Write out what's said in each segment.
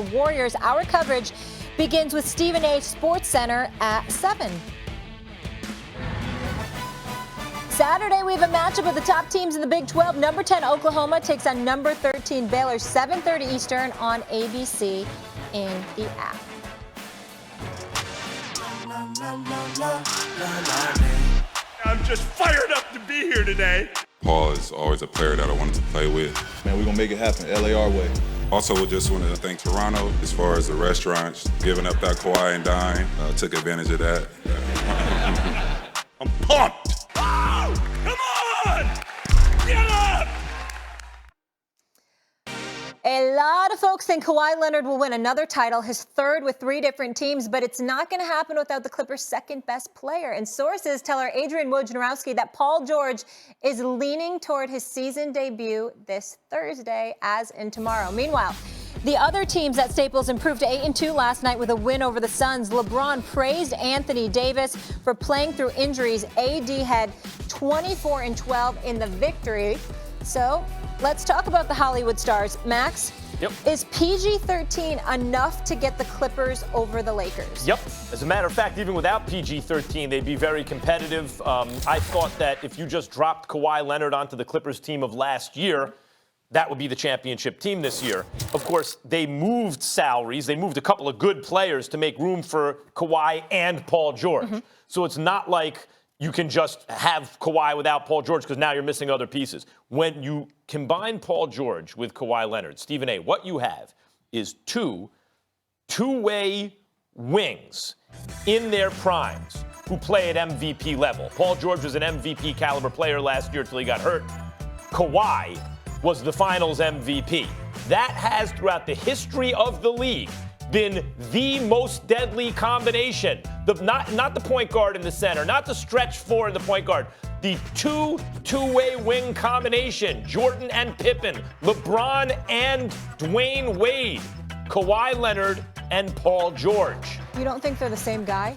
the Warriors. Our coverage begins with Stephen A. Sports Center at 7. Saturday, we have a matchup of the top teams in the Big 12. Number 10, Oklahoma, takes on number 13, Baylor, 7:30 Eastern on ABC in the app. I'm just fired up to be here today. Paul is always a player that I wanted to play with. Man, we're going to make it happen, LA our way. Also, we just want to thank Toronto as far as the restaurants, giving up that Kawhi and dine. Took advantage of that. I'm pumped. Oh, come on! Get up! A lot of folks think Kawhi Leonard will win another title, his third with 3 different teams, but it's not going to happen without the Clippers' second best player. And sources tell our Adrian Wojnarowski that Paul George is leaning toward his season debut this Thursday, as in tomorrow. Meanwhile, the other teams at Staples improved to 8-2 last night with a win over the Suns. LeBron praised Anthony Davis for playing through injuries. AD had 24-12 in the victory. So let's talk about the Hollywood stars. Max, is PG-13 enough to get the Clippers over the Lakers? Yep. As a matter of fact, even without PG-13, they'd be very competitive. I thought that if you just dropped Kawhi Leonard onto the Clippers team of last year, that would be the championship team this year. Of course, they moved salaries. They moved a couple of good players to make room for Kawhi and Paul George. So it's not like you can just have Kawhi without Paul George because now you're missing other pieces. When you combine Paul George with Kawhi Leonard, Stephen A., what you have is two-way wings in their primes who play at MVP level. Paul George was an MVP caliber player last year until he got hurt. Kawhi was the finals MVP. That has, throughout the history of the league, been the most deadly combination. Not the point guard in the center, not the stretch four in the point guard. The two-way wing combination, Jordan and Pippen, LeBron and Dwayne Wade, Kawhi Leonard and Paul George. You don't think they're the same guy?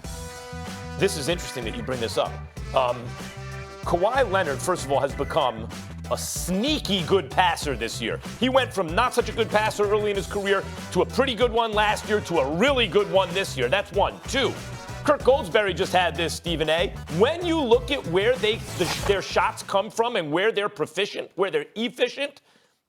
This is interesting that you bring this up. Kawhi Leonard, first of all, has become a sneaky good passer this year. He went from not such a good passer early in his career to a pretty good one last year to a really good one this year. That's 1. 2, Kirk Goldsberry just had this, Stephen A. When you look at where their shots come from and where they're proficient, where they're efficient,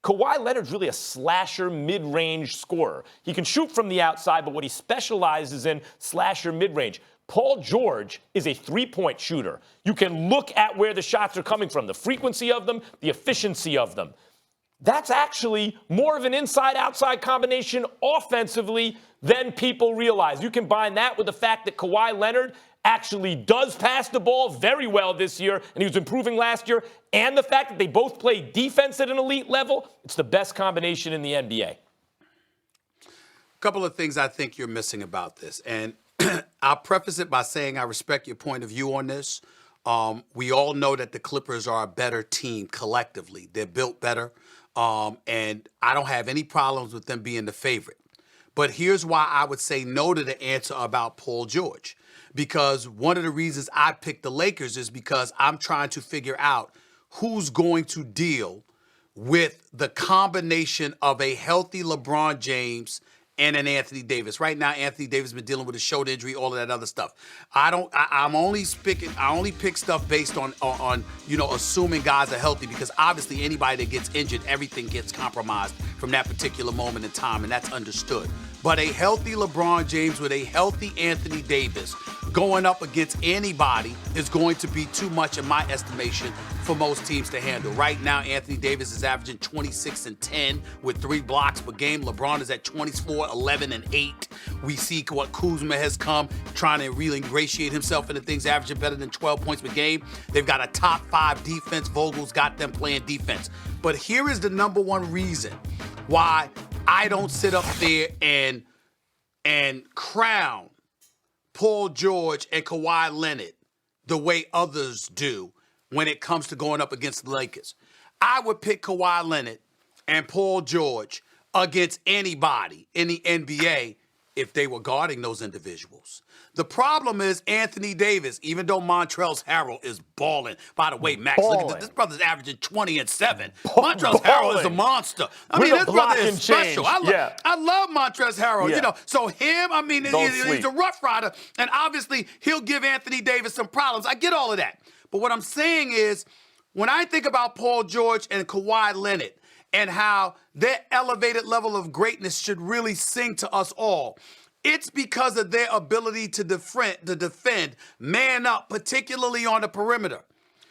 Kawhi Leonard's really a slasher mid-range scorer. He can shoot from the outside, but what he specializes in, slasher mid-range. Paul George is a three-point shooter. You can look at where the shots are coming from, the frequency of them, the efficiency of them. That's actually more of an inside-outside combination offensively than people realize. You combine that with the fact that Kawhi Leonard actually does pass the ball very well this year, and he was improving last year, and the fact that they both play defense at an elite level, it's the best combination in the NBA. A couple of things I think you're missing about this, and I'll preface it by saying I respect your point of view on this. We all know that the Clippers are a better team collectively. They're built better, and I don't have any problems with them being the favorite. But here's why I would say no to the answer about Paul George. Because one of the reasons I picked the Lakers is because I'm trying to figure out who's going to deal with the combination of a healthy LeBron James and an Anthony Davis. Right now, Anthony Davis has been dealing with a shoulder injury, all of that other stuff. I only pick stuff based on assuming guys are healthy, because obviously anybody that gets injured, everything gets compromised from that particular moment in time, and that's understood. But a healthy LeBron James with a healthy Anthony Davis going up against anybody is going to be too much, in my estimation, for most teams to handle. Right now, Anthony Davis is averaging 26 and 10 with 3 blocks per game. LeBron is at 24, 11, and 8. We see what Kuzma has come, trying to really ingratiate himself into things, averaging better than 12 points per game. They've got a top 5 defense. Vogel's got them playing defense. But here is the number one reason why I don't sit up there and crown Paul George and Kawhi Leonard the way others do when it comes to going up against the Lakers. I would pick Kawhi Leonard and Paul George against anybody in the NBA if they were guarding those individuals. The problem is Anthony Davis, even though Montrezl Harrell is balling. By the way, Max, look at this. This brother's averaging 20 and 7. Montrezl Harrell is a monster. I mean, this brother is special. I love Montrezl Harrell. You know, so him, I mean, he's a rough rider, and obviously he'll give Anthony Davis some problems. I get all of that. But what I'm saying is, when I think about Paul George and Kawhi Leonard and how their elevated level of greatness should really sing to us all, it's because of their ability to defend, man up, particularly on the perimeter.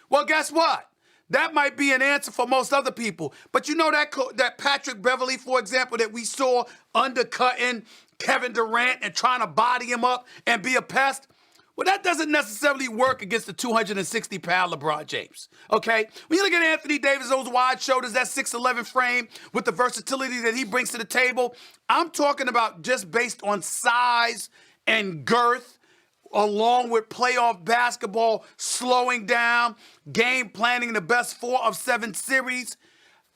Well, guess what? That might be an answer for most other people. But you know that Patrick Beverley, for example, that we saw undercutting Kevin Durant and trying to body him up and be a pest? Well, that doesn't necessarily work against the 260-pound LeBron James, okay? When you look at Anthony Davis, those wide shoulders, that 6'11 frame with the versatility that he brings to the table, I'm talking about just based on size and girth, along with playoff basketball, slowing down, game planning the best 4 of 7 series.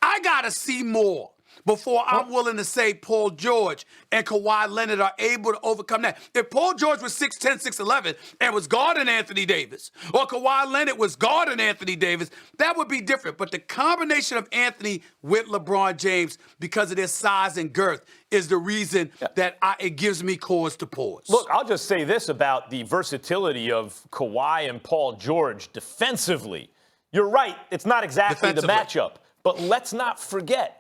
I got to see more before I'm willing to say Paul George and Kawhi Leonard are able to overcome that. If Paul George was 6'10", 6'11", and was guarding Anthony Davis, or Kawhi Leonard was guarding Anthony Davis, that would be different. But the combination of Anthony with LeBron James, because of their size and girth, is the reason that it gives me cause to pause. Look, I'll just say this about the versatility of Kawhi and Paul George defensively. You're right, it's not exactly the matchup. But let's not forget,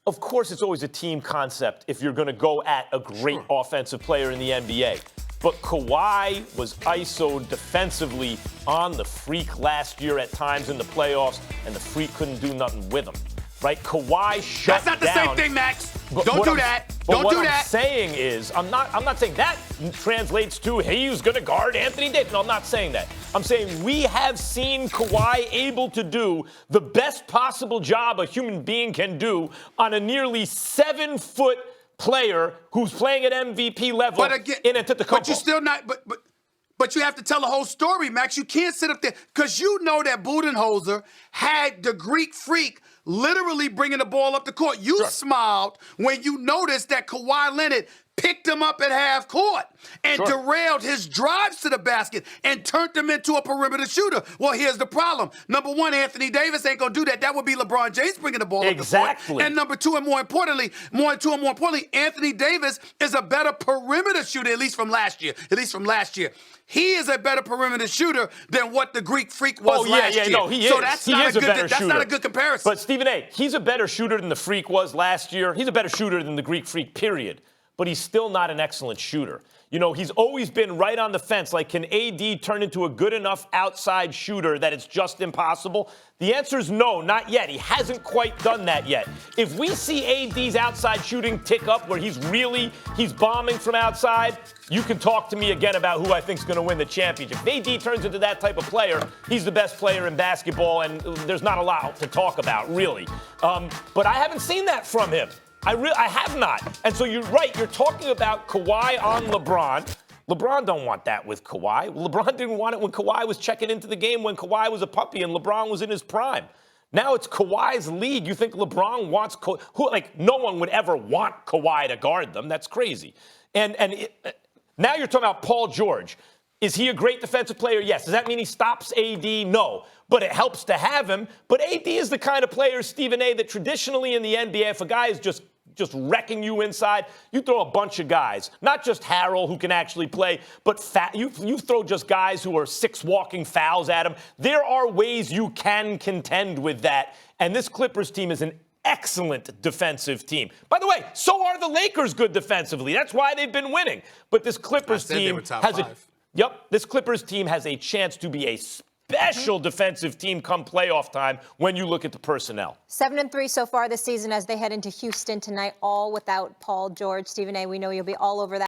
of course, it's always a team concept if you're going to go at a great offensive player in the NBA. But Kawhi was ISO'd defensively on the Freak last year at times in the playoffs, and the Freak couldn't do nothing with him. Right? Kawhi shut down. That's not the same thing, Max. Don't do that. But what I'm saying is, I'm not saying that translates to he was going to guard Anthony Davis. No, I'm not saying that. I'm saying we have seen Kawhi able to do the best possible job a human being can do on a nearly 7-foot player who's playing at MVP level in Antetokounmpo. But you're still not. But you have to tell the whole story, Max. You can't sit up there because you know that Budenholzer had the Greek Freak literally bringing the ball up the court. You smiled when you noticed that Kawhi Leonard picked him up at half court and derailed his drives to the basket and turned him into a perimeter shooter. Well, here's the problem. Number one, Anthony Davis ain't going to do that. That would be LeBron James bringing the ball up the court. And number two, and more importantly, Anthony Davis is a better perimeter shooter, at least from last year. He is a better perimeter shooter than what the Greek Freak was last year. No, he is. So that's not a good comparison. But Stephen A., he's a better shooter than the Freak was last year. He's a better shooter than the Greek Freak, period. But he's still not an excellent shooter. You know, he's always been right on the fence. Like, can AD turn into a good enough outside shooter that it's just impossible? The answer is no, not yet. He hasn't quite done that yet. If we see AD's outside shooting tick up where he's bombing from outside, you can talk to me again about who I think is going to win the championship. If AD turns into that type of player, he's the best player in basketball, and there's not a lot to talk about, really. But I haven't seen that from him. I have not. And so you're right. You're talking about Kawhi on LeBron. LeBron don't want that with Kawhi. LeBron didn't want it when Kawhi was checking into the game when Kawhi was a puppy and LeBron was in his prime. Now it's Kawhi's league. You think LeBron wants no one would ever want Kawhi to guard them. That's crazy. Now you're talking about Paul George. Is he a great defensive player? Yes. Does that mean he stops AD? No. But it helps to have him. But AD is the kind of player, Stephen A., that traditionally in the NBA, if a guy is just wrecking you inside, you throw a bunch of guys. Not just Harrell, who can actually play, but you throw just guys who are 6 walking fouls at him. There are ways you can contend with that. And this Clippers team is an excellent defensive team. By the way, so are the Lakers good defensively. That's why they've been winning. But this Clippers team this Clippers team has a chance to be a special defensive team come playoff time when you look at the personnel. 7-3 so far this season as they head into Houston tonight, all without Paul George. Stephen A., we know you'll be all over that.